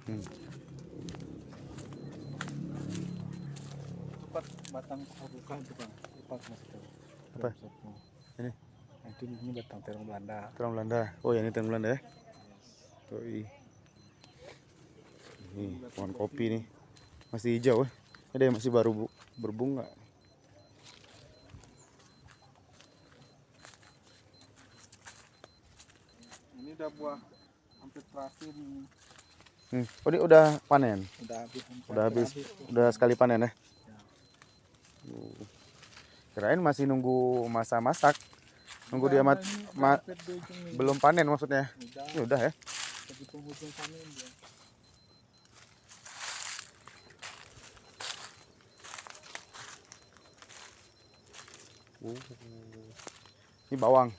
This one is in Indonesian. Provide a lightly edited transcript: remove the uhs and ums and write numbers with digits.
Hmm. Cepat batang bukan itu bang, cepat masih tahu. Apa? Ini? Nah, ini batang terong Belanda. Terong Belanda. Oh ya, ini terong Belanda ya. Yes. Oh, ini pohon kopi nih. Masih hijau ya. Ada yang masih baru berbunga. Ini udah buah hampir terakhir ini. Oh, ini udah panen. Udah habis. Udah habis. Udah sekali panen ya. Ya. Kirain masih nunggu masa masak. Nunggu dia belum panen maksudnya. Ini udah ya. Lagi penghujung panen dia. Ini bawang.